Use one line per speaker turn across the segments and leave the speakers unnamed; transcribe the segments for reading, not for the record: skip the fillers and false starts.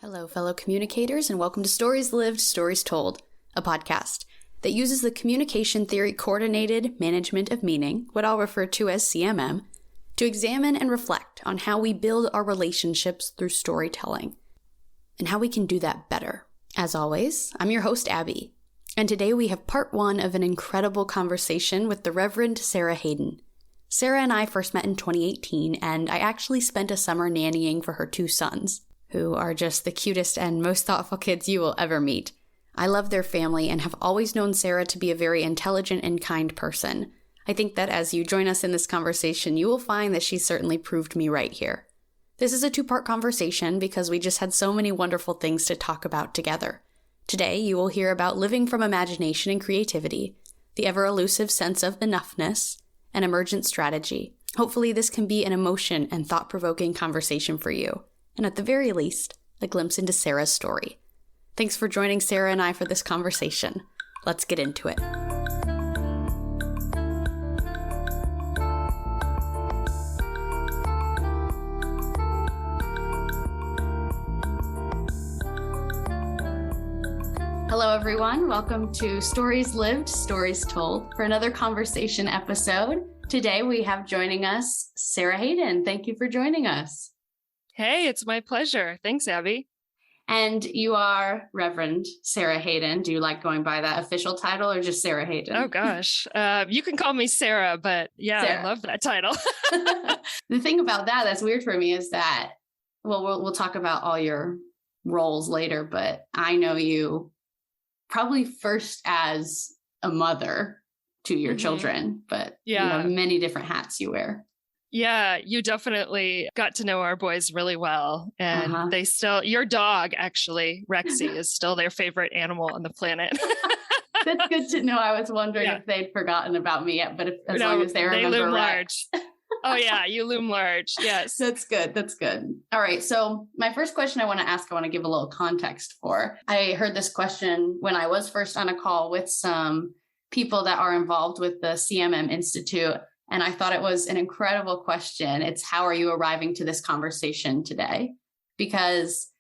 Hello, fellow communicators, and welcome to Stories Lived, Stories Told, a podcast that uses the communication theory coordinated management of meaning, what I'll refer to as CMM, to examine and reflect on how we build our relationships through storytelling and how we can do that better. As always, I'm your host, Abbie, and today we have part one of an incredible conversation with the Reverend Sara Hayden. Sara and I first met in 2018, and I actually spent a summer nannying for her two sons, who are just the cutest and most thoughtful kids you will ever meet. I love their family and have always known Sara to be a very intelligent and kind person. I think that as you join us in this conversation, you will find that she certainly proved me right here. This is a two-part conversation because we just had so many wonderful things to talk about together. Today, you will hear about living from imagination and creativity, the ever-elusive sense of enoughness, and emergent strategy. Hopefully, this can be an emotion and thought-provoking conversation for you. And at the very least, a glimpse into Sara's story. Thanks for joining Sara and I for this conversation. Let's get into it. Hello, everyone. Welcome to Stories Lived, Stories Told for another conversation episode. Today, we have joining us Sara Hayden. Thank you for joining us.
Hey, it's my pleasure. Thanks, Abbie.
And you are Reverend Sara Hayden. Do you like going by that official title or just Sara Hayden?
Oh, gosh. You can call me Sara, but yeah, Sara. I love that title.
The thing about that's weird for me is that, we'll talk about all your roles later, but I know you probably first as a mother to your children, but you have many different hats you wear.
Yeah, you definitely got to know our boys really well. And they still, your dog, actually, Rexy, is still their favorite animal on the planet.
That's good to know. I was wondering if they'd forgotten about me yet, but as long as they remember.
They loom
Rex.
large. Oh, yeah, you loom large. Yes.
That's good. That's good. All right. So my first question I want to give a little context for. I heard this question when I was first on a call with some people that are involved with the CMM Institute. And I thought it was an incredible question. It's how are you arriving to this conversation today? Because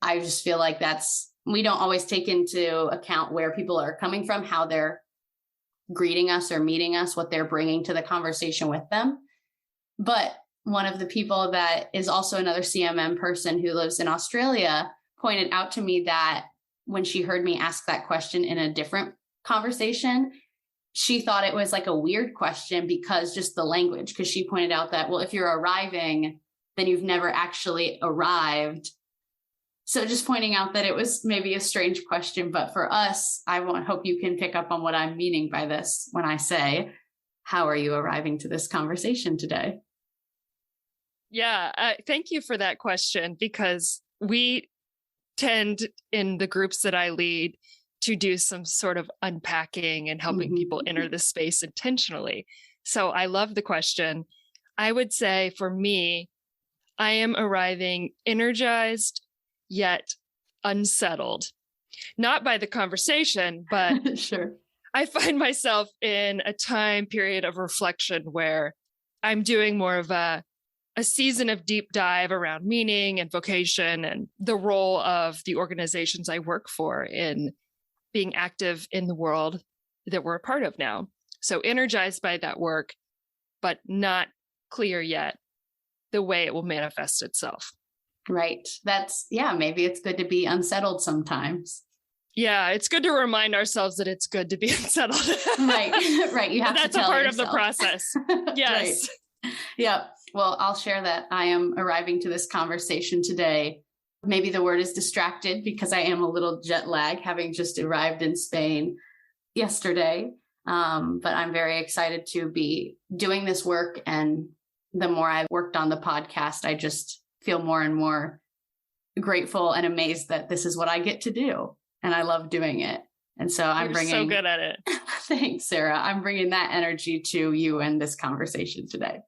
I just feel like we don't always take into account where people are coming from, how they're greeting us or meeting us, what they're bringing to the conversation with them. But one of the people that is also another CMM person who lives in Australia pointed out to me that when she heard me ask that question in a different conversation, she thought it was like a weird question because just the language, because she pointed out that, well, if you're arriving, then you've never actually arrived. So just pointing out that it was maybe a strange question, but for us, hope you can pick up on what I'm meaning by this when I say, how are you arriving to this conversation today?
Yeah, thank you for that question, because we tend in the groups that I lead to do some sort of unpacking and helping people enter the space intentionally. So I love the question. I would say for me, I am arriving energized, yet unsettled. Not by the conversation, but
sure.
I find myself in a time period of reflection where I'm doing more of a season of deep dive around meaning and vocation and the role of the organizations I work for in being active in the world that we're a part of now. So energized by that work, but not clear yet the way it will manifest itself.
Right. Maybe it's good to be unsettled sometimes.
Yeah, it's good to remind ourselves that it's good to be unsettled.
Right. You have
That's
to tell
a part
yourself.
of the process. Yes.
Right. Yeah. Well, I'll share that I am arriving to this conversation today. Maybe the word is distracted because I am a little jet lag, having just arrived in Spain yesterday. But I'm very excited to be doing this work. And the more I've worked on the podcast, I just feel more and more grateful and amazed that this is what I get to do. And I love doing it. And so
You're so good at it.
Thanks, Sara. I'm bringing that energy to you and this conversation today.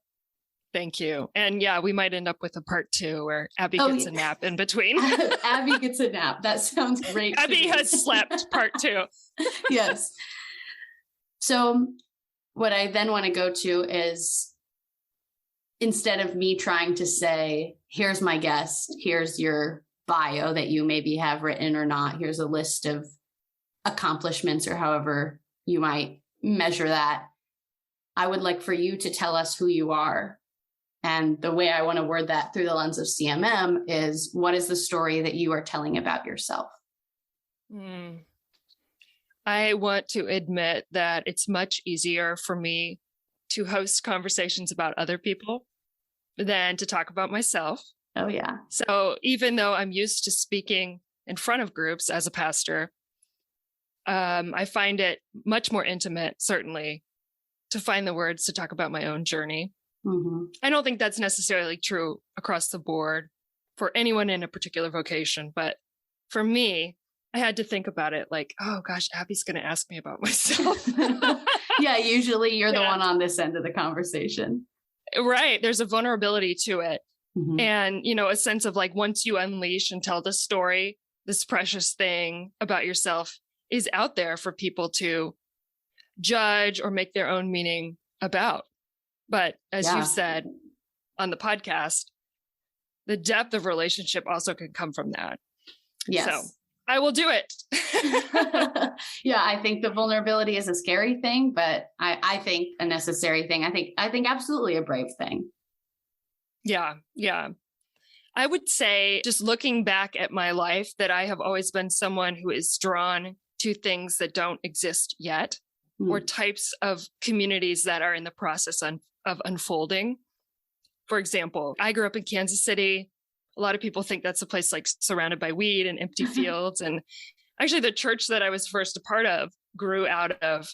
Thank you. And yeah, we might end up with a part 2 where Abbie gets a nap in between.
Abbie gets a nap. That sounds great.
Abbie has slept part 2.
Yes. So what I then want to go to is, instead of me trying to say, here's my guest, here's your bio that you maybe have written or not. Here's a list of accomplishments or however you might measure that. I would like for you to tell us who you are. And the way I want to word that through the lens of CMM is, what is the story that you are telling about yourself?
I want to admit that it's much easier for me to host conversations about other people than to talk about myself.
Oh, yeah.
So even though I'm used to speaking in front of groups as a pastor, I find it much more intimate, certainly, to find the words to talk about my own journey. I don't think that's necessarily true across the board for anyone in a particular vocation. But for me, I had to think about it like, oh gosh, Abbie's going to ask me about myself.
Yeah, usually you're the one on this end of the conversation.
Right. There's a vulnerability to it. And, a sense of like, once you unleash and tell the story, this precious thing about yourself is out there for people to judge or make their own meaning about. But as you said on the podcast, the depth of relationship also can come from that.
Yes.
So I will do it.
Yeah, I think the vulnerability is a scary thing, but I think a necessary thing. I think absolutely a brave thing. Yeah.
I would say, just looking back at my life, that I have always been someone who is drawn to things that don't exist yet, or types of communities that are in the process of unfolding. For example, I grew up in Kansas City. A lot of people think that's a place like surrounded by weed and empty fields. And actually, the church that I was first a part of grew out of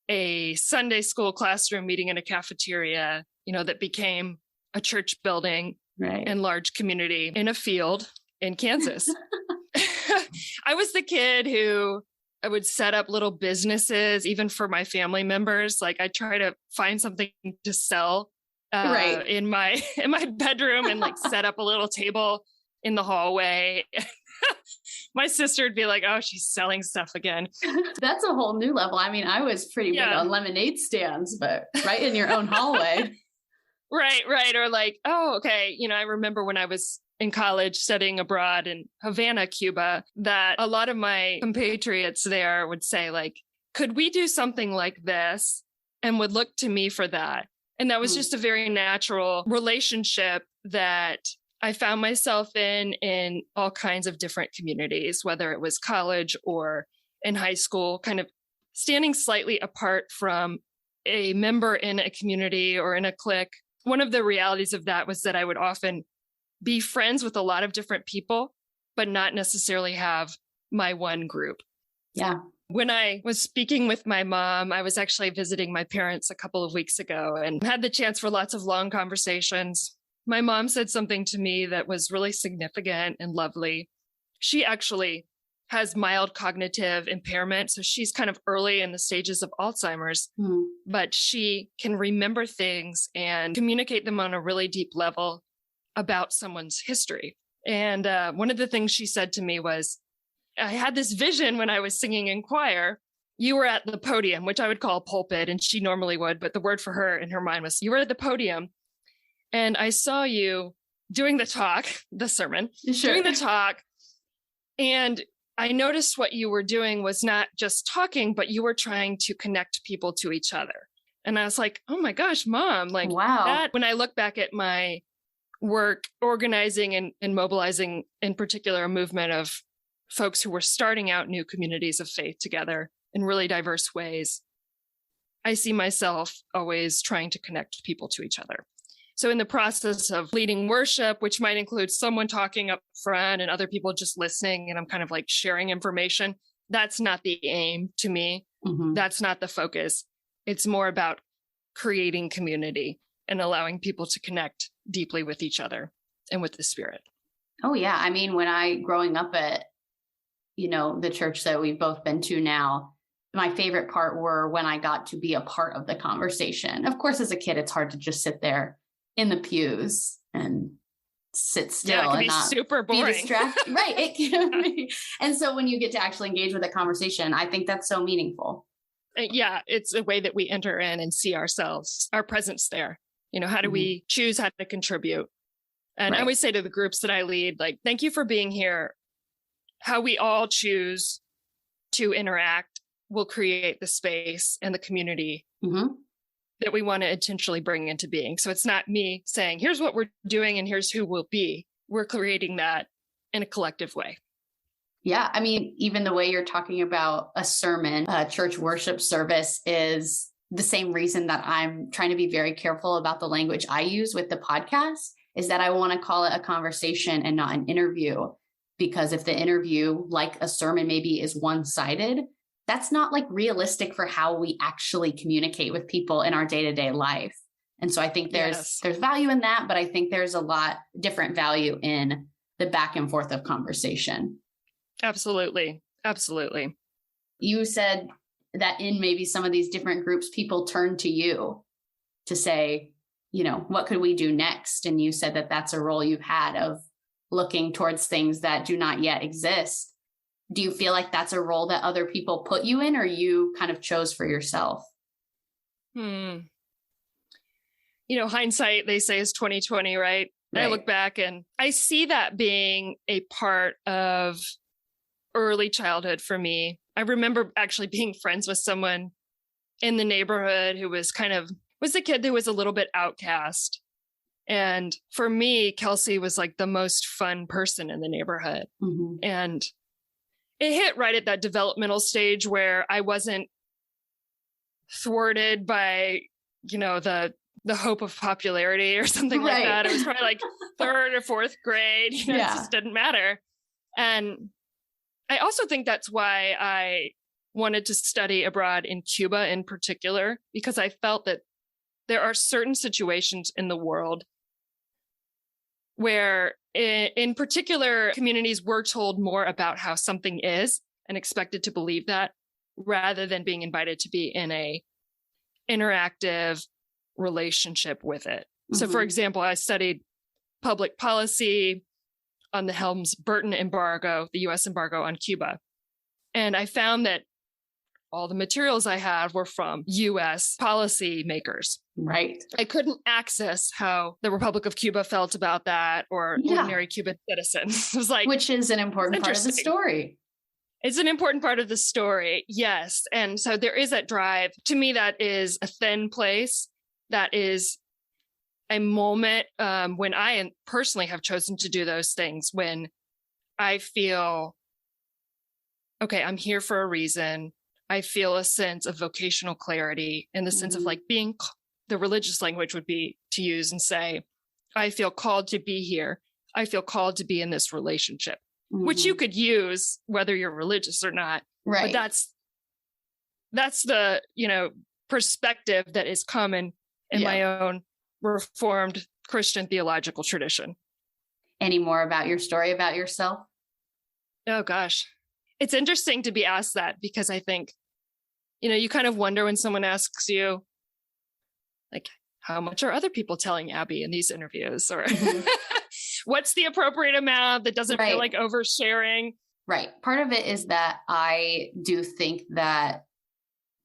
a Sunday school classroom meeting in a cafeteria, that became a church building and large community in a field in Kansas. I was the kid who I would set up little businesses, even for my family members. Like I try to find something to sell in my bedroom and like set up a little table in the hallway. My sister would be like, oh, she's selling stuff again.
That's a whole new level. I mean, I was pretty big on lemonade stands, but right in your own hallway.
Right. Or like, oh, okay. I remember when I was in college studying abroad in Havana, Cuba, that a lot of my compatriots there would say like, could we do something like this? And would look to me for that. And that was just a very natural relationship that I found myself in all kinds of different communities, whether it was college or in high school, kind of standing slightly apart from a member in a community or in a clique. One of the realities of that was that I would often be friends with a lot of different people, but not necessarily have my one group.
Yeah.
When I was speaking with my mom, I was actually visiting my parents a couple of weeks ago and had the chance for lots of long conversations. My mom said something to me that was really significant and lovely. She actually has mild cognitive impairment. So she's kind of early in the stages of Alzheimer's, but she can remember things and communicate them on a really deep level about someone's history. And one of the things she said to me was, I had this vision when I was singing in choir. You were at the podium, which I would call a pulpit, and she normally would, but the word for her in her mind was, you were at the podium. And I saw you doing the talk, the sermon, doing the talk. And I noticed what you were doing was not just talking, but you were trying to connect people to each other. And I was like, oh my gosh, Mom, like that. When I look back at my work organizing and mobilizing, in particular, a movement of folks who were starting out new communities of faith together in really diverse ways, I see myself always trying to connect people to each other. So in the process of leading worship, which might include someone talking up front and other people just listening, and I'm kind of like sharing information, that's not the aim to me. That's not the focus. It's more about creating community and allowing people to connect deeply with each other and with the Spirit.
Oh, yeah. I mean, growing up at, the church that we've both been to now, my favorite part were when I got to be a part of the conversation. Of course, as a kid, it's hard to just sit there in the pews and sit still and not
super boring.
Be distracted. Right. It can be. And so when you get to actually engage with a conversation, I think that's so meaningful.
Yeah. It's a way that we enter in and see ourselves, our presence there. How do we choose how to contribute? And I always say to the groups that I lead, like, thank you for being here. How we all choose to interact will create the space and the community that we want to intentionally bring into being. So it's not me saying, here's what we're doing and here's who we'll be. We're creating that in a collective way.
Yeah. I mean, even the way you're talking about a sermon, a church worship service is the same reason that I'm trying to be very careful about the language I use with the podcast, is that I want to call it a conversation and not an interview. Because if the interview, like a sermon, maybe is one-sided, that's not like realistic for how we actually communicate with people in our day-to-day life. And so I think there's value in that, but I think there's a lot different value in the back and forth of conversation.
Absolutely. Absolutely.
You said that in maybe some of these different groups, people turn to you to say, you know, what could we do next? And you said that that's a role you've had of looking towards things that do not yet exist. Do you feel like that's a role that other people put you in, or you kind of chose for yourself?
You know, hindsight, they say, is 20/20, right? I look back and I see that being a part of early childhood for me. I remember actually being friends with someone in the neighborhood who was was the kid who was a little bit outcast. And for me, Kelsey was like the most fun person in the neighborhood. And it hit right at that developmental stage where I wasn't thwarted by, you know, the hope of popularity or something like that. It was probably like third or fourth grade. You know, it just didn't matter. And I also think that's why I wanted to study abroad in Cuba in particular, because I felt that there are certain situations in the world where, in particular communities, we're told more about how something is and expected to believe that, rather than being invited to be in a interactive relationship with it. So, for example, I studied public policy on the Helms-Burton embargo, the U.S. embargo on Cuba. And I found that all the materials I had were from U.S. policy makers. Right. I couldn't access how the Republic of Cuba felt about that, or ordinary Cuban citizens. It was like, which is an important part of the story. It's an important part of the story. Yes. And so there is that drive. To me, that is a thin place. That is a moment when I personally have chosen to do those things, when I feel, okay, I'm here for a reason. I feel a sense of vocational clarity, in the sense of like being, the religious language would be to use and say, I feel called to be here. I feel called to be in this relationship, which you could use whether you're religious or not. Right. But that's the, you know, perspective that is common in my own Reformed Christian theological tradition. Any more about your story about yourself? Oh, gosh. It's interesting to be asked that, because I think, you know, you kind of wonder when someone asks you, like, how much are other people telling Abbie in these interviews? Or what's the appropriate amount that doesn't feel like oversharing? Right. Part of it is that I do think that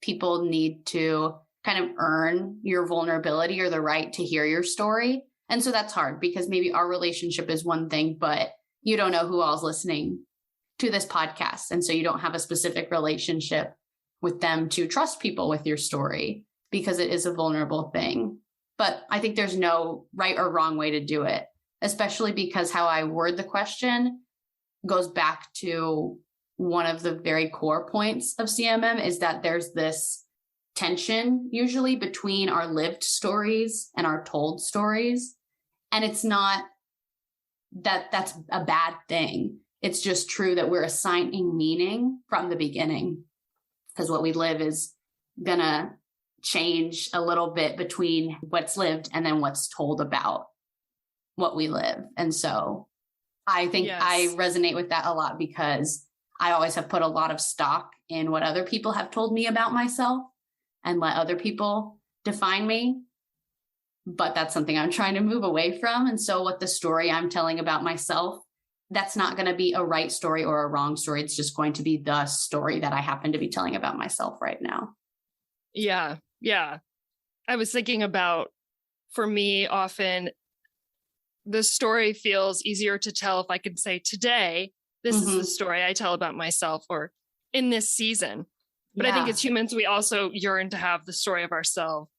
people need to kind of earn your vulnerability or the right to hear your story. And so that's hard, because maybe our relationship is one thing, but you don't know who all's listening to this podcast. And so you don't have a specific relationship with them to trust people with your story, because it is a vulnerable thing. But I think there's no right or wrong way to do it, especially because how I word the question goes back to one of the very core points of CMM, is that there's this tension usually between our lived stories and our told stories. And it's not that that's a bad thing. It's just true that we're assigning meaning from the beginning, because what we live is going to change a little bit between what's lived and then what's told about what we live. And so I think I resonate with that a lot, because I always have put a lot of stock in what other people have told me about myself and let other people define me. But that's something I'm trying to move away from. And so what the story I'm telling about myself, that's not going to be a right story or a wrong story. It's just going to be the story that I happen to be telling about myself right now. Yeah. Yeah. I was thinking about, for me, often the story feels easier to tell if I could say today, this is the story I tell about myself, or in this season. But I think as humans, we also yearn to have the story of ourselves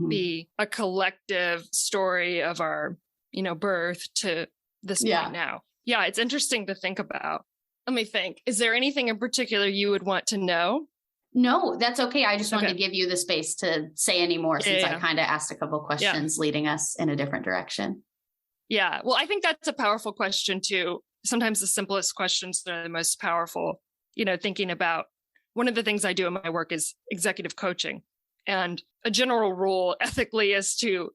be a collective story of our, birth to this point now. Yeah, it's interesting to think about. Let me think. Is there anything in particular you would want to know?
No, that's okay. I just wanted to give you the space to say any more since I kind of asked a couple questions leading us in a different direction.
Yeah. Well, I think that's a powerful question too. Sometimes the simplest questions are the most powerful, thinking about. One of the things I do in my work is executive coaching. And a general rule ethically is to,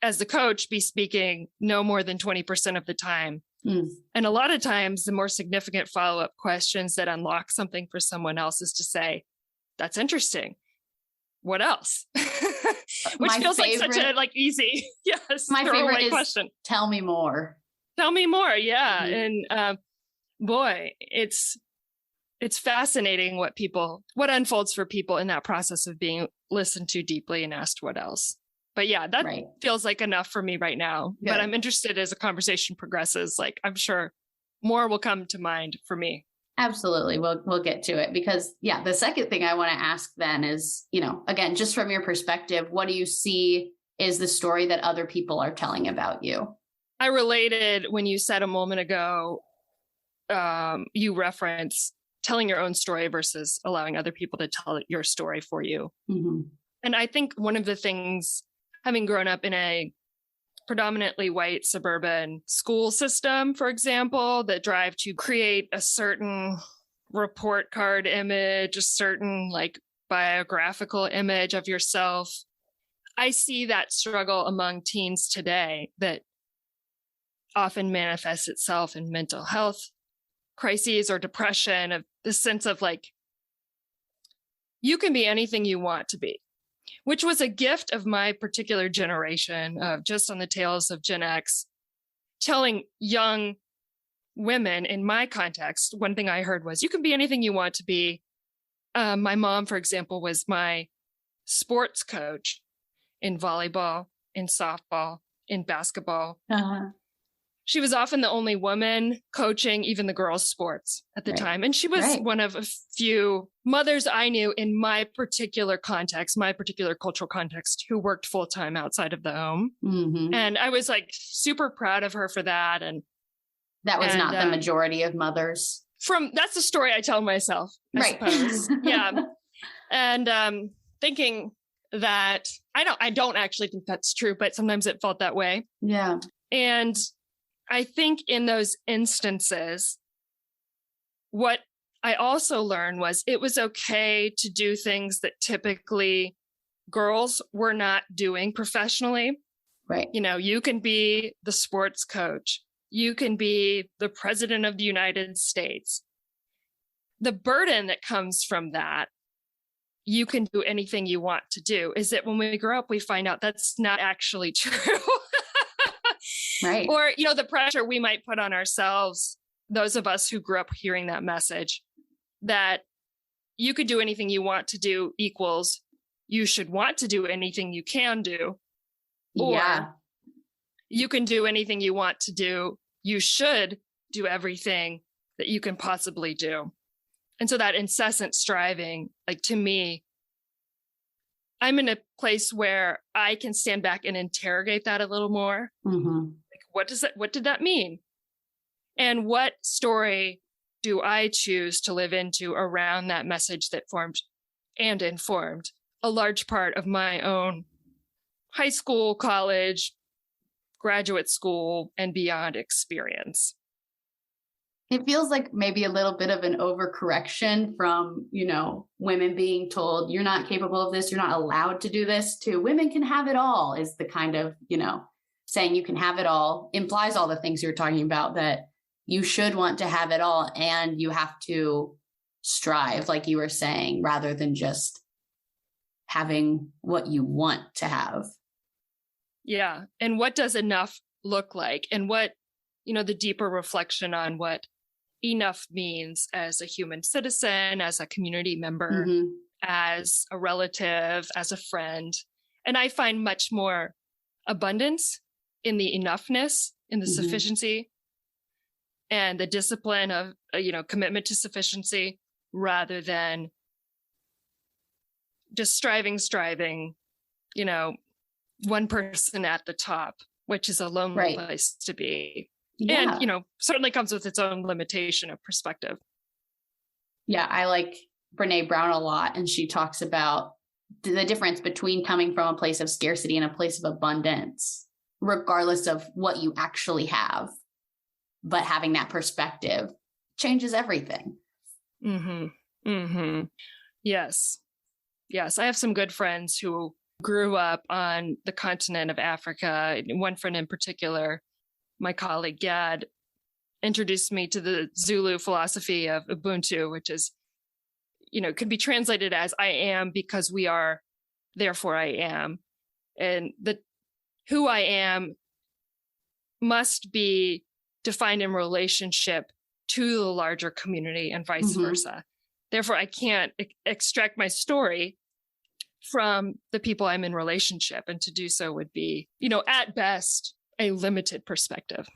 as the coach, be speaking no more than 20% of the time. And a lot of times, the more significant follow-up questions that unlock something for someone else is to say, that's interesting. What else? Which feels like such a easy,
my favorite is
question.
Tell me more.
Tell me more. Yeah. And boy, it's fascinating what unfolds for people in that process of being listened to deeply and asked what else. But yeah, that feels like enough for me right now. Good. But I'm interested as the conversation progresses, I'm sure more will come to mind for me.
Absolutely. We'll get to it because the second thing I want to ask then is, again, just from your perspective, what do you see is the story that other people are telling about you?
I related when you said a moment ago, you reference telling your own story versus allowing other people to tell your story for you. And I think one of the things, having grown up in a predominantly white suburban school system, for example, that drive to create a certain report card image, a certain biographical image of yourself, I see that struggle among teens today that often manifests itself in mental health crises or depression, of this sense of you can be anything you want to be, which was a gift of my particular generation of just on the tails of Gen X, telling young women in my context. One thing I heard was, you can be anything you want to be. My mom, for example, was my sports coach in volleyball, in softball, in basketball. She was often the only woman coaching even the girls' sports at the time. And she was one of a few mothers I knew in my particular context, my particular cultural context, who worked full-time outside of the home. And I was super proud of her for that. And
that was not the majority of mothers.
That's the story I tell myself, I suppose. And thinking that I don't actually think that's true, but sometimes it felt that way.
Yeah.
And I think in those instances, what I also learned was it was okay to do things that typically girls were not doing professionally.
Right.
You can be the sports coach. You can be the president of the United States. The burden that comes from that, you can do anything you want to do, is that when we grow up, we find out that's not actually true.
Right.
Or, the pressure we might put on ourselves, those of us who grew up hearing that message, that you could do anything you want to do equals you should want to do anything you can do. Or you can do anything you want to do. You should do everything that you can possibly do. And so that incessant striving, to me, I'm in a place where I can stand back and interrogate that a little more. What did that mean? And what story do I choose to live into around that message that formed and informed a large part of my own high school, college, graduate school, and beyond experience?
It feels like maybe a little bit of an overcorrection from, women being told you're not capable of this, you're not allowed to do this, to women can have it all, is the kind of, saying you can have it all implies all the things you're talking about, that you should want to have it all and you have to strive, like you were saying, rather than just having what you want to have.
Yeah. And what does enough look like? And what, the deeper reflection on what enough means as a human citizen, as a community member, as a relative, as a friend. And I find much more abundance in the enoughness, in the sufficiency, and the discipline of, commitment to sufficiency, rather than just striving, one person at the top, which is a lonely place to be. Yeah. And, certainly comes with its own limitation of perspective.
Yeah, I like Brene Brown a lot. And she talks about the difference between coming from a place of scarcity and a place of abundance, regardless of what you actually have. But having that perspective changes everything.
Yes. I have some good friends who grew up on the continent of Africa. One friend in particular, my colleague Gad, introduced me to the Zulu philosophy of Ubuntu, which is, could be translated as I am because we are, therefore I am. And who I am must be defined in relationship to the larger community and vice versa. Therefore, I can't extract my story from the people I'm in relationship. And to do so would be, at best, a limited perspective.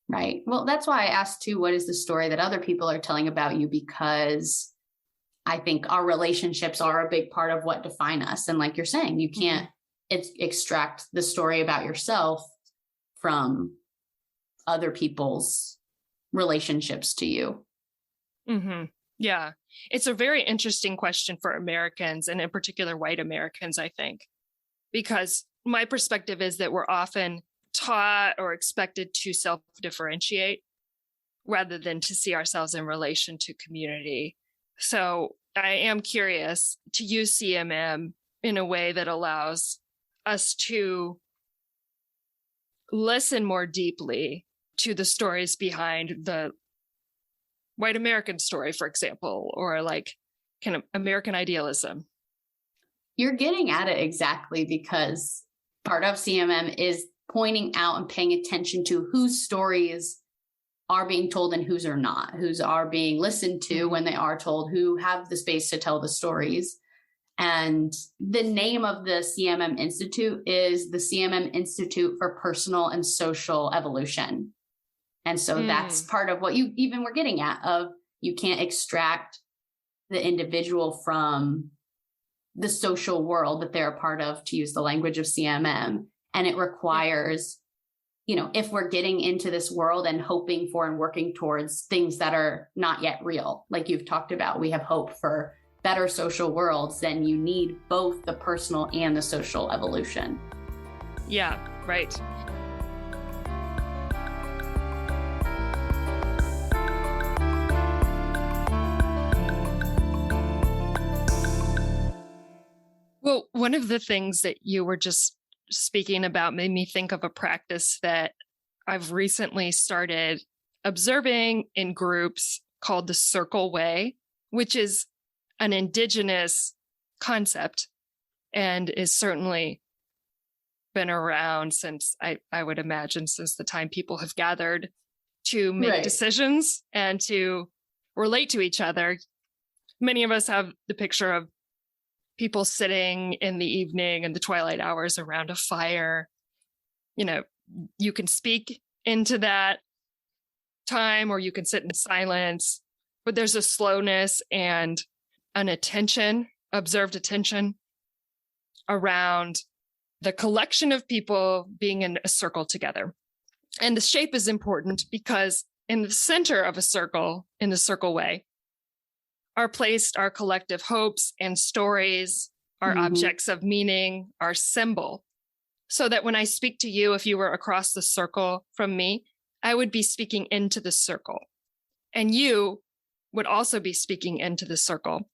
Right. Well, that's why I asked too, what is the story that other people are telling about you? Because I think our relationships are a big part of what define us. And like you're saying, you can't extract the story about yourself from other people's relationships to you.
Yeah. It's a very interesting question for Americans, and in particular, white Americans, I think, because my perspective is that we're often taught or expected to self-differentiate rather than to see ourselves in relation to community. So I am curious to use CMM in a way that allows us to listen more deeply to the stories behind the white American story, for example, or like kind of American idealism.
You're getting at it exactly, because part of CMM is pointing out and paying attention to whose stories are being told and whose are not, whose are being listened to when they are told, who have the space to tell the stories. And the name of the CMM Institute is the CMM Institute for Personal and Social Evolution. And so that's part of what you even were getting at, of you can't extract the individual from the social world that they're a part of, to use the language of CMM. And it requires, if we're getting into this world and hoping for and working towards things that are not yet real, like you've talked about, we have hope for better social worlds, then you need both the personal and the social evolution.
Yeah, right. Well, one of the things that you were just speaking about made me think of a practice that I've recently started observing in groups called the Circle Way, which is an indigenous concept and is certainly been around since, I would imagine, since the time people have gathered to make decisions and to relate to each other. Many of us have the picture of people sitting in the evening and the twilight hours around a fire. You can speak into that time or you can sit in silence, but there's a slowness and an attention, observed attention around the collection of people being in a circle together. And the shape is important because in the center of a circle, in the Circle Way, are placed our collective hopes and stories, our objects of meaning, our symbol. So that when I speak to you, if you were across the circle from me, I would be speaking into the circle. And you would also be speaking into the circle.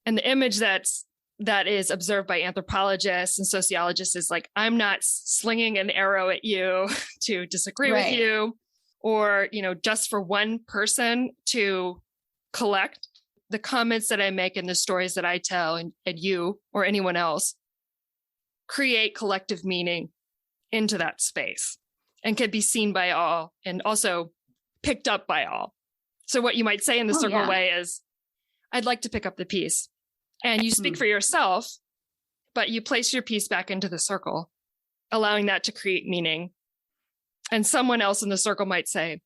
And the image that is observed by anthropologists and sociologists is like, I'm not slinging an arrow at you to disagree with you, or, just for one person to collect. The comments that I make and the stories that I tell and you or anyone else create collective meaning into that space and can be seen by all and also picked up by all. So what you might say in the Circle Way is, I'd like to pick up the piece. And you speak for yourself, but you place your piece back into the circle, allowing that to create meaning And someone else in the circle might say,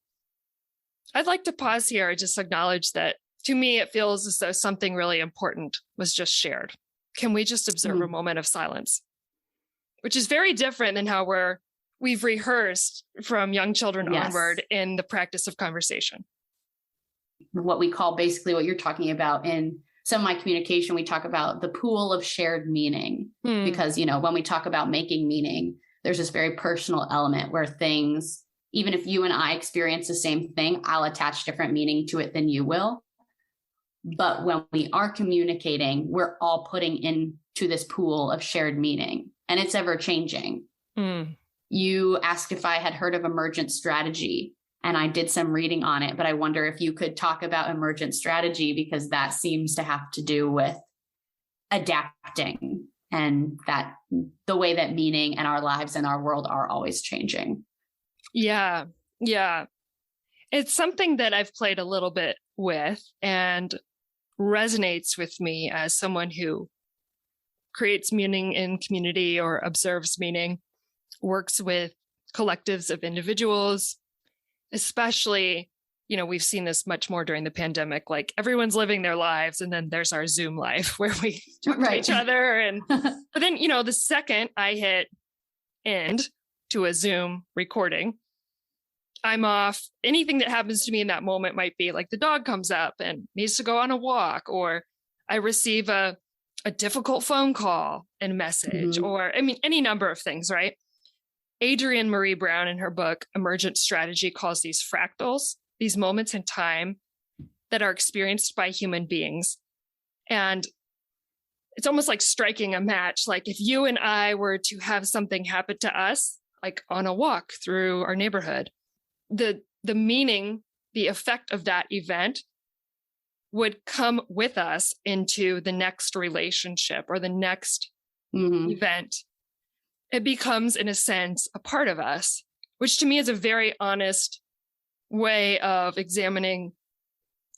I'd like to pause here and just acknowledge that to me, it feels as though something really important was just shared. Can we just observe a moment of silence? Which is very different than how we've rehearsed from young children onward in the practice of conversation.
What we call basically what you're talking about in some of my communication, we talk about the pool of shared meaning, because, when we talk about making meaning, there's this very personal element where things, even if you and I experience the same thing, I'll attach different meaning to it than you will. But when we are communicating, we're all putting into this pool of shared meaning, and it's ever changing. You asked if I had heard of emergent strategy, and I did some reading on it, but I wonder if you could talk about emergent strategy, because that seems to have to do with adapting and that the way that meaning and our lives and our world are always changing.
Yeah. It's something that I've played a little bit with and resonates with me as someone who creates meaning in community or observes meaning, works with collectives of individuals, especially, we've seen this much more during the pandemic, like everyone's living their lives. And then there's our Zoom life where we talk to each other. But then, the second I hit end to a Zoom recording, I'm off. Anything that happens to me in that moment might be like the dog comes up and needs to go on a walk, or I receive a difficult phone call and message, or any number of things, right? Adrienne Marie Brown in her book, Emergent Strategy, calls these fractals, these moments in time that are experienced by human beings. And it's almost like striking a match. Like if you and I were to have something happen to us, like on a walk through our neighborhood, the meaning, the effect of that event would come with us into the next relationship or the next event. It becomes, in a sense, a part of us, which to me is a very honest way of examining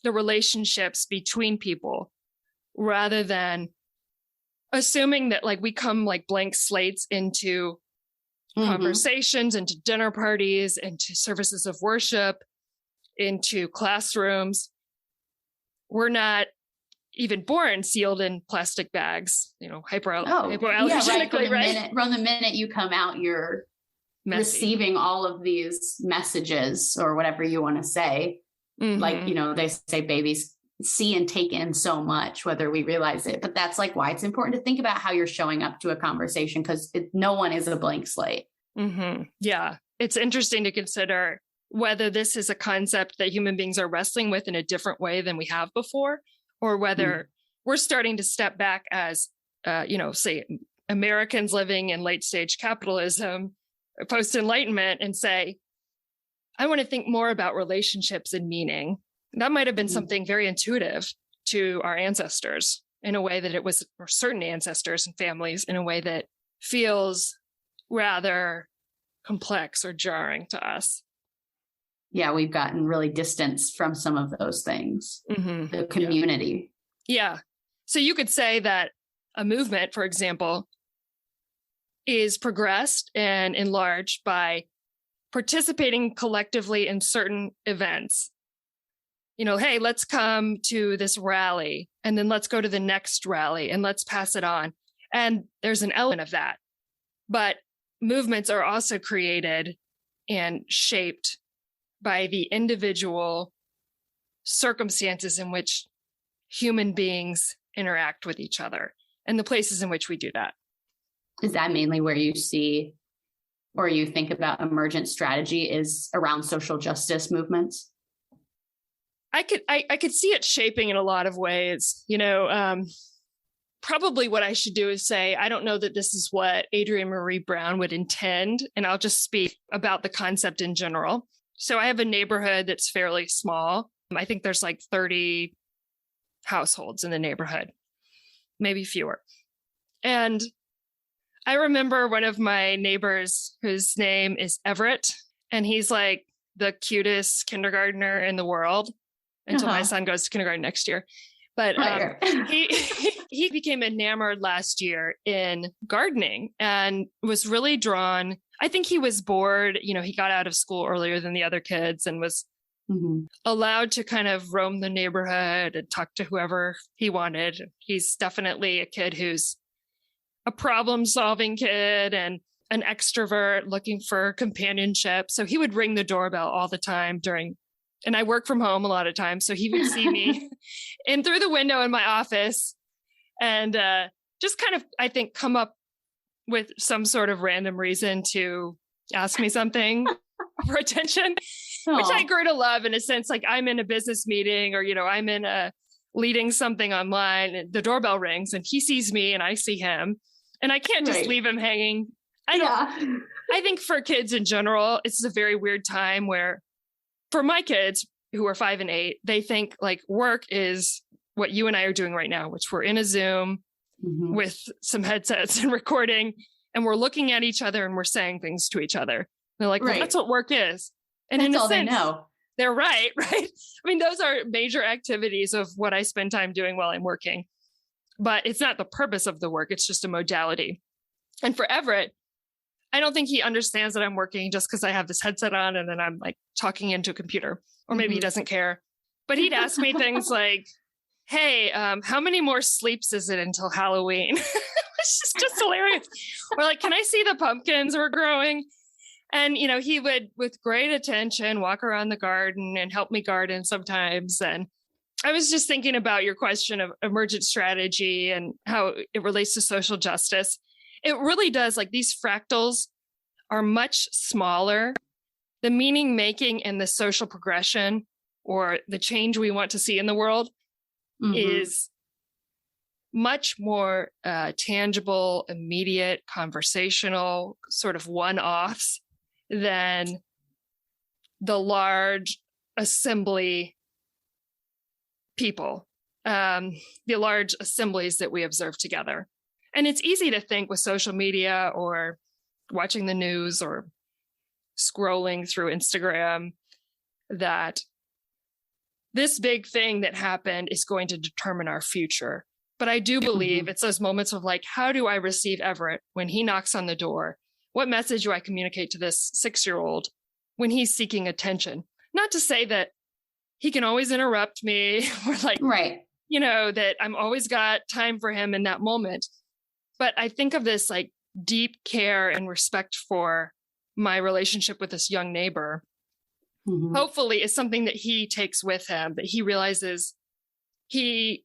the relationships between people, rather than assuming that like we come like blank slates into conversations, into dinner parties, into services of worship, into classrooms. We're not even born sealed in plastic bags, hypoallergenically, right?
From the minute you come out, you're receiving all of these messages or whatever you want to say. Like, they say babies see and take in so much, whether we realize it. But that's like why it's important to think about how you're showing up to a conversation, because no one is a blank slate.
Yeah. It's interesting to consider whether this is a concept that human beings are wrestling with in a different way than we have before, or whether we're starting to step back as, say, Americans living in late stage capitalism, post-enlightenment, and say, I want to think more about relationships and meaning. That might have been something very intuitive to our ancestors in a way that it was, or certain ancestors and families in a way that feels rather complex or jarring to us.
Yeah, we've gotten really distanced from some of those things, the community.
Yeah. So you could say that a movement, for example, is progressed and enlarged by participating collectively in certain events. Hey, let's come to this rally, and then let's go to the next rally, and let's pass it on. And there's an element of that. But movements are also created and shaped by the individual circumstances in which human beings interact with each other and the places in which we do that.
Is that mainly where you see or you think about emergent strategy is around social justice movements?
I could see it shaping in a lot of ways. Probably what I should do is say, I don't know that this is what Adrienne Marie Brown would intend, and I'll just speak about the concept in general. So I have a neighborhood that's fairly small. I think there's like 30 households in the neighborhood, maybe fewer. And I remember one of my neighbors whose name is Everett, and he's like the cutest kindergartner in the world until my son goes to kindergarten next year. But he became enamored last year in gardening and was really drawn I think he was bored. He got out of school earlier than the other kids and was allowed to kind of roam the neighborhood and talk to whoever he wanted. He's definitely a kid who's a problem-solving kid and an extrovert looking for companionship. So he would ring the doorbell all the time and I work from home a lot of times. So he would see me in through the window in my office and just kind of, I think, come up with some sort of random reason to ask me something for attention, which I grew to love in a sense. Like I'm in a business meeting or, I'm in leading something online and the doorbell rings and he sees me and I see him and I can't just leave him hanging. I think for kids in general, it's a very weird time where for my kids who are 5 and 8, they think like work is what you and I are doing right now, which we're in a Zoom with some headsets and recording, and we're looking at each other and we're saying things to each other. They're like, well, that's what work is. And
that's
in a
all
sense,
they know.
They're right. I mean, those are major activities of what I spend time doing while I'm working, but it's not the purpose of the work. It's just a modality. And for Everett, I don't think he understands that I'm working just because I have this headset on and then I'm like talking into a computer, or maybe he doesn't care, but he'd ask me things like, hey, how many more sleeps is it until Halloween? It's just hilarious. Or like, can I see the pumpkins we're growing? And, he would, with great attention, walk around the garden and help me garden sometimes. And I was just thinking about your question of emergent strategy and how it relates to social justice. It really does. Like these fractals are much smaller. The meaning making and the social progression or the change we want to see in the world is much more tangible, immediate, conversational, sort of one-offs than the large assembly people, the large assemblies that we observe together. And it's easy to think with social media or watching the news or scrolling through Instagram that this big thing that happened is going to determine our future. But I do believe it's those moments of like, how do I receive Everett when he knocks on the door? What message do I communicate to this 6-year-old when he's seeking attention? Not to say that he can always interrupt me or like, that I'm always got time for him in that moment. But I think of this like deep care and respect for my relationship with this young neighbor. Hopefully is something that he takes with him, that he realizes he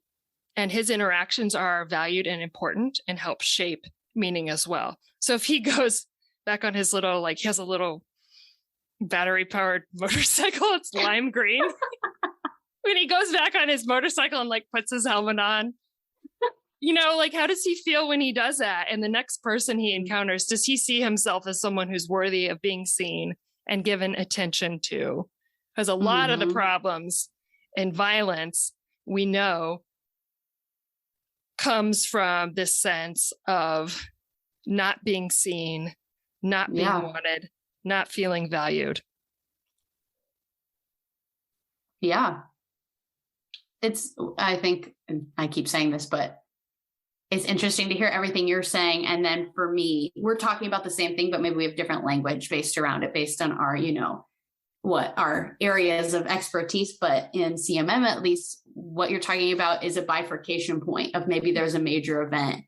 and his interactions are valued and important and help shape meaning as well. So if he goes back on his little, like he has a little battery powered motorcycle, it's lime green. When he goes back on his motorcycle and like puts his helmet on, like how does he feel when he does that? And the next person he encounters, does he see himself as someone who's worthy of being seen and given attention to? Because a lot of the problems and violence we know comes from this sense of not being seen, not being wanted, not feeling valued.
Yeah. I think, I keep saying this, but it's interesting to hear everything you're saying. And then for me, we're talking about the same thing, but maybe we have different language based around it, based on our, what our areas of expertise. But in CMM, at least what you're talking about is a bifurcation point of maybe there's a major event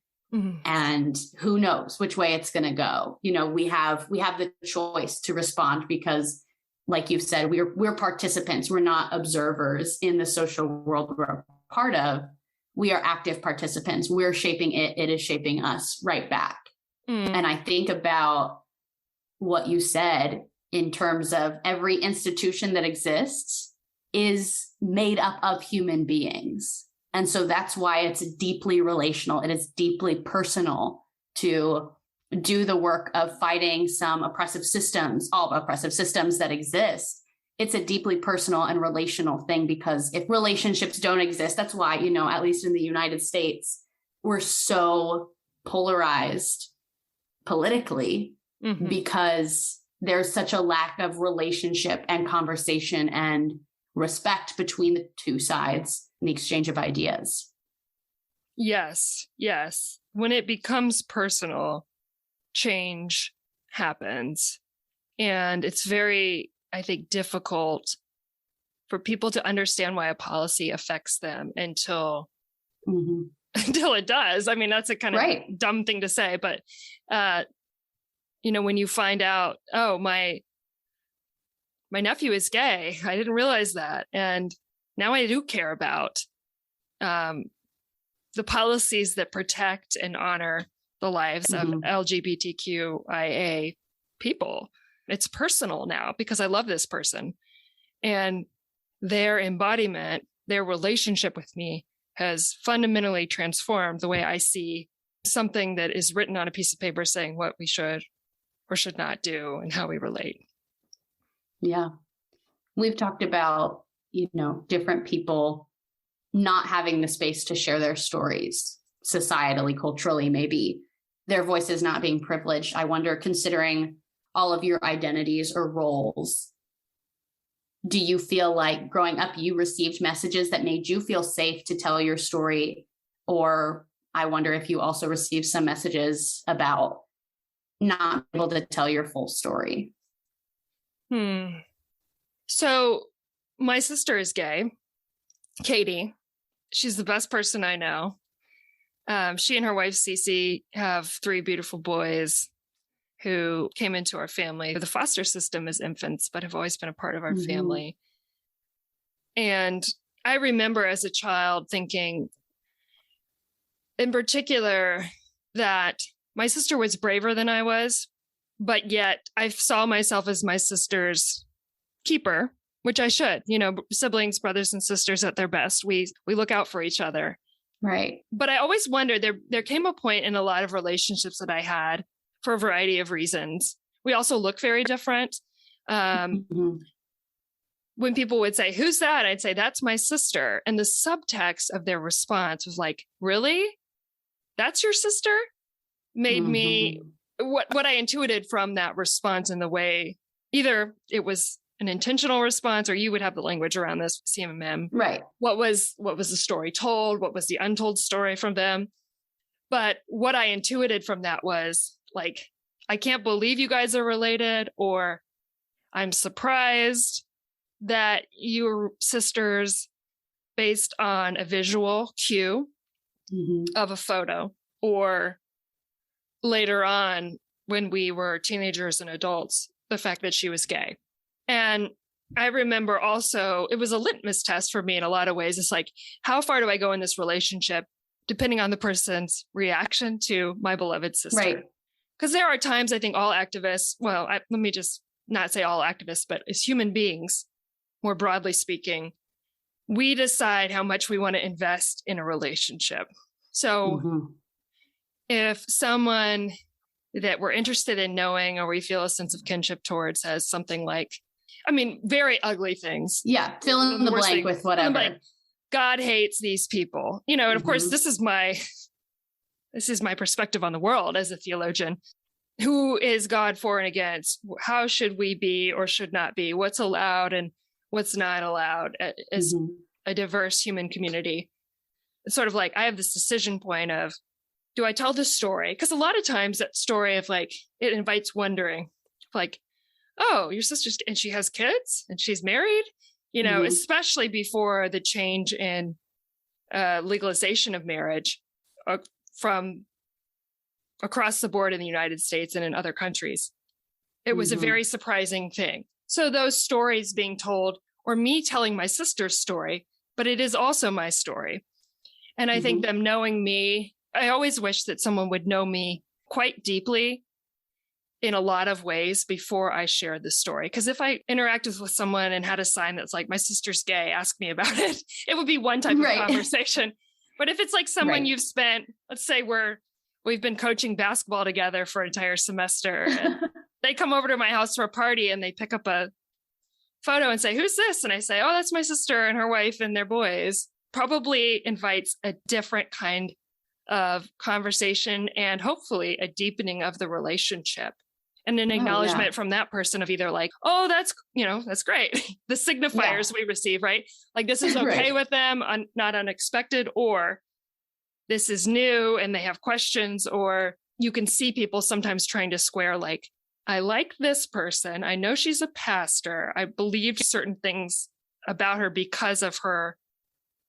and who knows which way it's going to go. We have the choice to respond because, like you've said, we're participants. We're not observers in the social world we're a part of. We are active participants. We're shaping it. It is shaping us right back. And I think about what you said in terms of every institution that exists is made up of human beings. And so that's why it's deeply relational. It is deeply personal to do the work of fighting some oppressive systems, all oppressive systems that exist. It's a deeply personal and relational thing, because if relationships don't exist, that's why, at least in the United States, we're so polarized politically because there's such a lack of relationship and conversation and respect between the two sides and the exchange of ideas.
Yes. When it becomes personal, change happens. And it's very, I think, difficult for people to understand why a policy affects them until it does. I mean, that's a kind of dumb thing to say, but when you find out, oh, my nephew is gay, I didn't realize that, and now I do care about the policies that protect and honor the lives of LGBTQIA people. It's personal now because I love this person, and their embodiment, their relationship with me has fundamentally transformed the way I see something that is written on a piece of paper saying what we should or should not do and how we relate.
Yeah. We've talked about, different people not having the space to share their stories societally, culturally, maybe their voices not being privileged. I wonder, considering all of your identities or roles, do you feel like growing up, you received messages that made you feel safe to tell your story? Or I wonder if you also received some messages about not able to tell your full story.
So my sister is gay, Katie. She's the best person I know. She and her wife, Cece, have 3 beautiful boys who came into our family, the foster system as infants, but have always been a part of our family. And I remember as a child thinking, in particular, that my sister was braver than I was, but yet I saw myself as my sister's keeper, which I should. Siblings, brothers and sisters at their best, we look out for each other.
Right.
But I always wondered, there came a point in a lot of relationships that I had, for a variety of reasons. We also look very different. When people would say, "Who's that?" I'd say, "That's my sister." And the subtext of their response was like, "Really? That's your sister?" Made me, what I intuited from that response in the way, either it was an intentional response or you would have the language around this, CMM.
Right.
What was the story told? What was the untold story from them? But what I intuited from that was like, I can't believe you guys are related, or I'm surprised that you're sisters based on a visual cue of a photo, or later on when we were teenagers and adults, the fact that she was gay. And I remember also, it was a litmus test for me in a lot of ways. It's like, how far do I go in this relationship, depending on the person's reaction to my beloved sister? Right. Because there are times I think all activists, let me just not say all activists, but as human beings, more broadly speaking, we decide how much we want to invest in a relationship. So if someone that we're interested in knowing or we feel a sense of kinship towards says something like, very ugly things.
Yeah, fill in the blank with whatever.
Like, God hates these people. And of course, this is my perspective on the world as a theologian. Who is God for and against? How should we be or should not be? What's allowed and what's not allowed as a diverse human community? It's sort of like, I have this decision point of, do I tell this story? Because a lot of times that story of like, it invites wondering, like, oh, your sister's, and she has kids and she's married, especially before the change in legalization of marriage from across the board in the United States and in other countries. It was a very surprising thing. So those stories being told, or me telling my sister's story, but it is also my story. And I think them knowing me, I always wish that someone would know me quite deeply in a lot of ways before I shared the story. Because if I interacted with someone and had a sign that's like, my sister's gay, ask me about it, it would be one type of conversation. But if it's like someone you've spent, let's say we've been coaching basketball together for an entire semester, and they come over to my house for a party and they pick up a photo and say, "Who's this?" And I say, "Oh, that's my sister and her wife and their boys." Probably invites a different kind of conversation and hopefully a deepening of the relationship. And an acknowledgement from that person of either like, "Oh, that's great." The signifiers we receive, right? Like, this is okay with them, not unexpected, or this is new and they have questions, or you can see people sometimes trying to square like, I like this person. I know she's a pastor. I believed certain things about her because of her,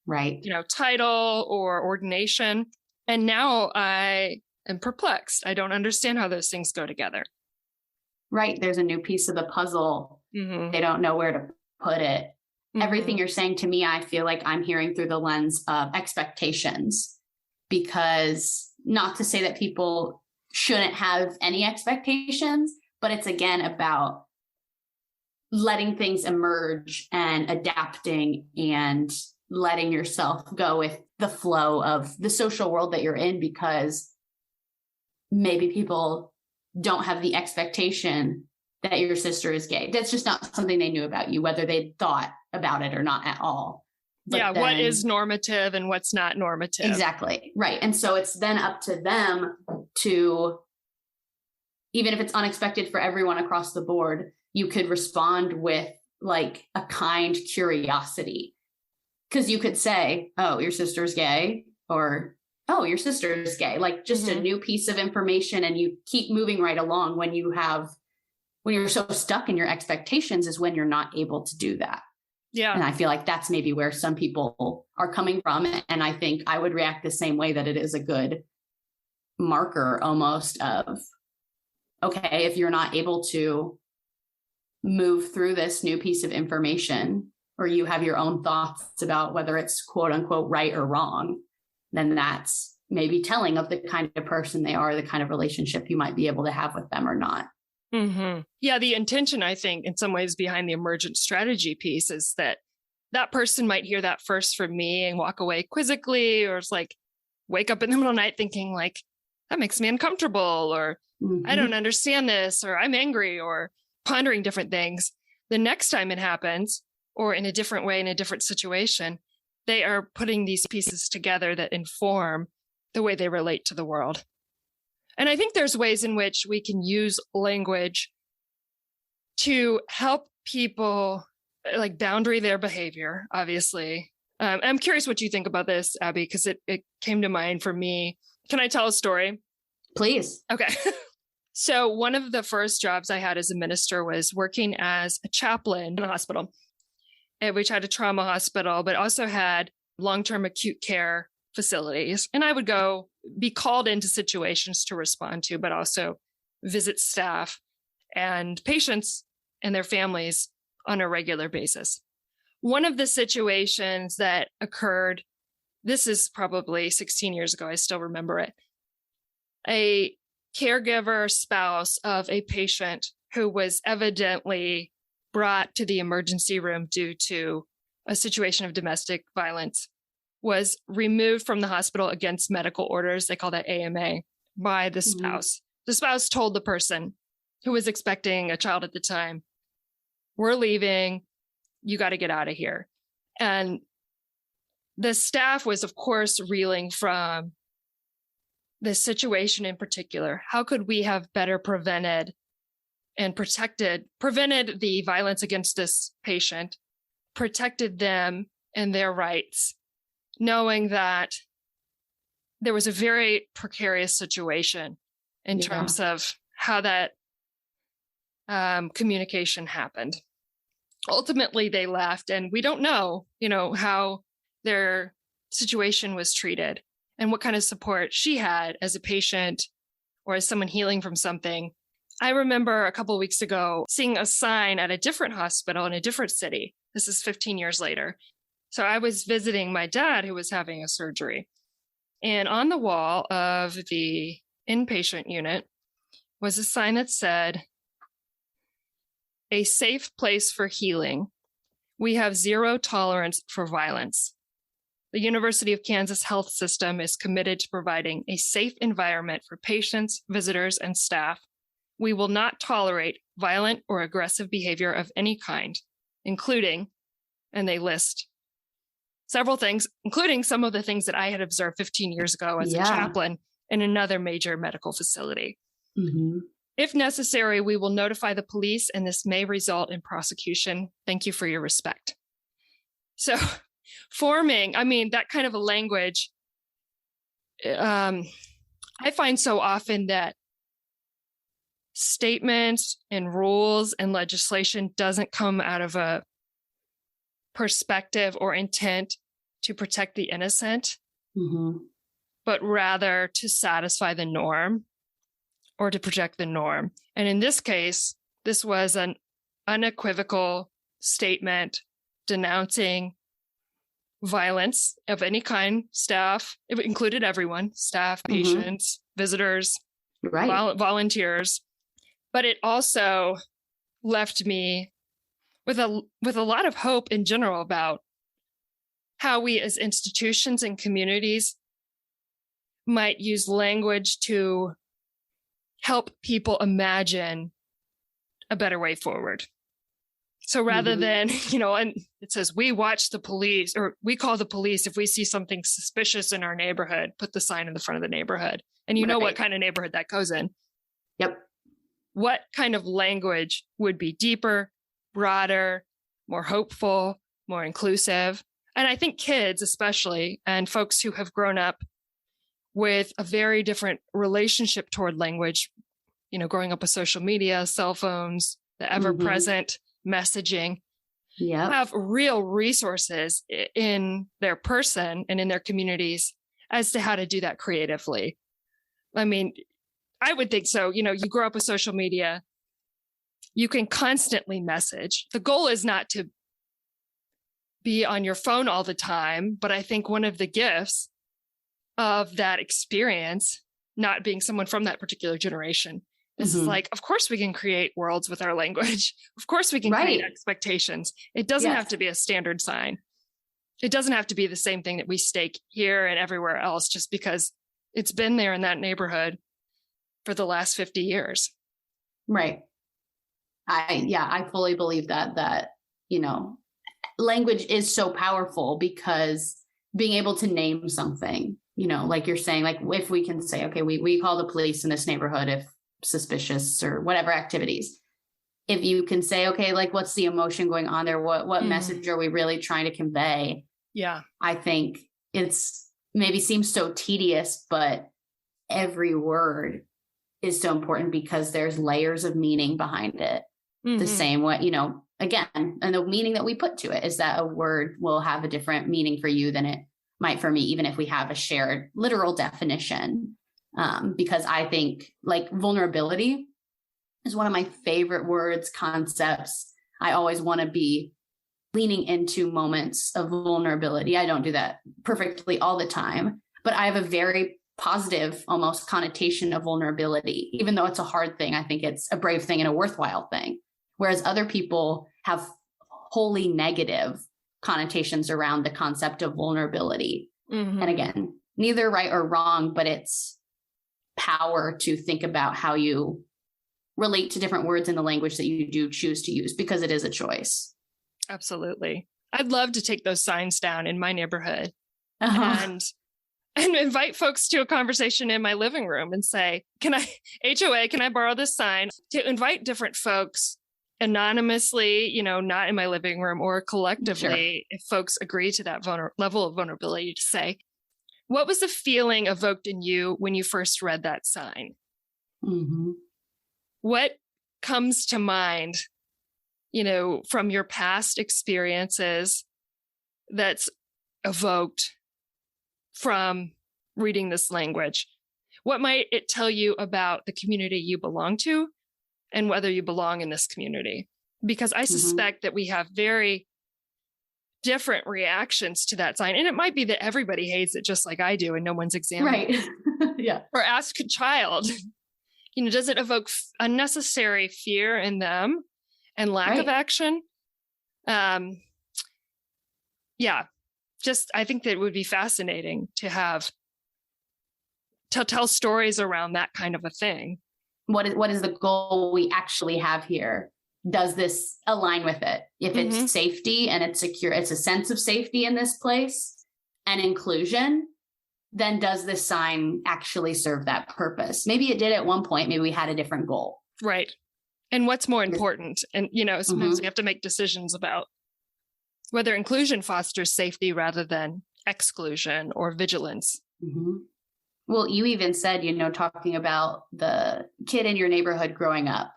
right,
title or ordination. And now I am perplexed. I don't understand how those things go together.
Right. There's a new piece of the puzzle.
Mm-hmm.
They don't know where to put it. Mm-hmm. Everything you're saying to me, I feel like I'm hearing through the lens of expectations, because not to say that people shouldn't have any expectations, but it's again about letting things emerge and adapting and letting yourself go with the flow of the social world that you're in, because maybe people don't have the expectation that your sister is gay. That's just not something they knew about you, whether they thought about it or not at all.
But what is normative and what's not normative?
Exactly. Right. And so it's then up to them to, even if it's unexpected for everyone across the board, you could respond with like a kind curiosity. Because you could say, oh, your sister's gay, or, oh, your sister's gay, like just a new piece of information. And you keep moving right along. When you're so stuck in your expectations is when you're not able to do that.
Yeah.
And I feel like that's maybe where some people are coming from. And I think I would react the same way, that it is a good marker almost of, okay, if you're not able to move through this new piece of information, or you have your own thoughts about whether it's quote unquote right or wrong, then that's maybe telling of the kind of person they are, the kind of relationship you might be able to have with them or not.
Mm-hmm. Yeah, the intention, I think, in some ways behind the emergent strategy piece is that that person might hear that first from me and walk away quizzically, or it's like wake up in the middle of the night thinking like, that makes me uncomfortable, or I don't understand this, or I'm angry, or pondering different things. The next time it happens, or in a different way, in a different situation, they are putting these pieces together that inform the way they relate to the world. And I think there's ways in which we can use language to help people like boundary their behavior, obviously. I'm curious what you think about this, Abbie, because it came to mind for me. Can I tell a story?
Please.
Okay. So one of the first jobs I had as a minister was working as a chaplain in a hospital, which had a trauma hospital, but also had long-term acute care facilities. And I would go be called into situations to respond to, but also visit staff and patients and their families on a regular basis. One of the situations that occurred, this is probably 16 years ago, I still remember it. A caregiver spouse of a patient who was evidently brought to the emergency room due to a situation of domestic violence was removed from the hospital against medical orders. They call that AMA by the spouse. The spouse told the person who was expecting a child at the time, we're leaving, you got to get out of here. And the staff was, of course, reeling from this situation in particular. How could we have better prevented the violence against this patient, protected them and their rights, knowing that there was a very precarious situation in terms of how that communication happened. Ultimately, they left, and we don't know, how their situation was treated and what kind of support she had as a patient or as someone healing from something. I remember a couple of weeks ago seeing a sign at a different hospital in a different city. This is 15 years later. So I was visiting my dad who was having a surgery. And on the wall of the inpatient unit was a sign that said, "A safe place for healing. We have zero tolerance for violence. The University of Kansas health system is committed to providing a safe environment for patients, visitors, and staff. We will not tolerate violent or aggressive behavior of any kind, including," and they list several things, including some of the things that I had observed 15 years ago as a chaplain in another major medical facility. If necessary, we will notify the police, and this may result in prosecution. Thank you for your respect. So forming, that kind of a language, I find so often that statements and rules and legislation doesn't come out of a perspective or intent to protect the innocent, but rather to satisfy the norm or to project the norm. And in this case, this was an unequivocal statement denouncing violence of any kind, staff, it included everyone, staff, patients, visitors, volunteers. But it also left me with a lot of hope in general about how we as institutions and communities might use language to help people imagine a better way forward. So rather than, and it says, we watch the police, or we call the police if we see something suspicious in our neighborhood, put the sign in the front of the neighborhood. And you know what kind of neighborhood that goes in.
Yep.
What kind of language would be deeper, broader, more hopeful, more inclusive? And I think kids, especially, and folks who have grown up with a very different relationship toward language, growing up with social media, cell phones, the ever-present messaging, have real resources in their person and in their communities as to how to do that creatively. I mean, I would think so. You grow up with social media, you can constantly message. The goal is not to be on your phone all the time, but I think one of the gifts of that experience, not being someone from that particular generation, this is like, of course we can create worlds with our language. Of course we can create expectations. It doesn't have to be a standard sign. It doesn't have to be the same thing that we stake here and everywhere else just because it's been there in that neighborhood for the last 50 years.
Right. I fully believe that, language is so powerful because being able to name something, like you're saying, like if we can say, okay, we call the police in this neighborhood if suspicious or whatever activities. If you can say, okay, like what's the emotion going on there? What message are we really trying to convey?
Yeah.
I think it's maybe seems so tedious, but every word is so important because there's layers of meaning behind it. The same way, again, and the meaning that we put to it is that a word will have a different meaning for you than it might for me, even if we have a shared literal definition. Because I think like vulnerability is one of my favorite words, concepts. I always want to be leaning into moments of vulnerability. I don't do that perfectly all the time, but I have a very positive almost connotation of vulnerability. Even though it's a hard thing, I think it's a brave thing and a worthwhile thing. Whereas other people have wholly negative connotations around the concept of vulnerability. And again, neither right or wrong, but it's power to think about how you relate to different words in the language that you do choose to use, because it is a choice.
Absolutely. I'd love to take those signs down in my neighborhood and invite folks to a conversation in my living room and say, HOA, can I borrow this sign? To invite different folks anonymously, not in my living room or collectively, if folks agree to that level of vulnerability, to say, what was the feeling evoked in you when you first read that sign? What comes to mind, from your past experiences that's evoked from reading this language? What might it tell you about the community you belong to and whether you belong in this community? Because I suspect that we have very different reactions to that sign. And it might be that everybody hates it just like I do and no one's examining.
Right. Yeah.
Or ask a child, does it evoke unnecessary fear in them and lack of action? I think that it would be fascinating to tell stories around that kind of a thing.
What is the goal we actually have here? Does this align with it? If it's safety and it's secure, it's a sense of safety in this place and inclusion, then does this sign actually serve that purpose? Maybe it did at one point. Maybe we had a different goal.
Right. And what's more important? And, sometimes we have to make decisions about whether inclusion fosters safety rather than exclusion or vigilance.
Well, you even said, talking about the kid in your neighborhood growing up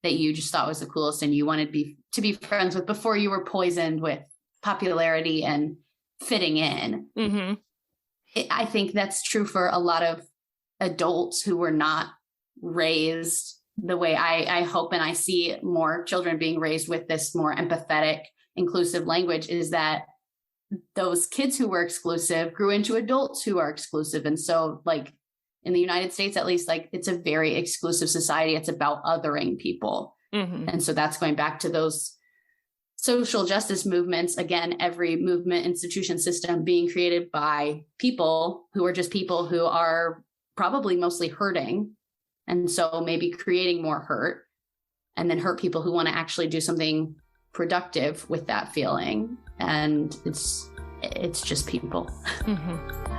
that you just thought was the coolest and you wanted to be friends with before you were poisoned with popularity and fitting in.
Mm-hmm.
I think that's true for a lot of adults who were not raised the way I hope and I see more children being raised with this more empathetic, inclusive language, is that those kids who were exclusive grew into adults who are exclusive. And so like in the United States, at least, like it's a very exclusive society. It's about othering people.
Mm-hmm.
And so that's going back to those social justice movements. Again, every movement, institution, system being created by people who are just people who are probably mostly hurting. And so maybe creating more hurt, and then hurt people who want to actually do something productive with that feeling. And it's just people.
Mm-hmm.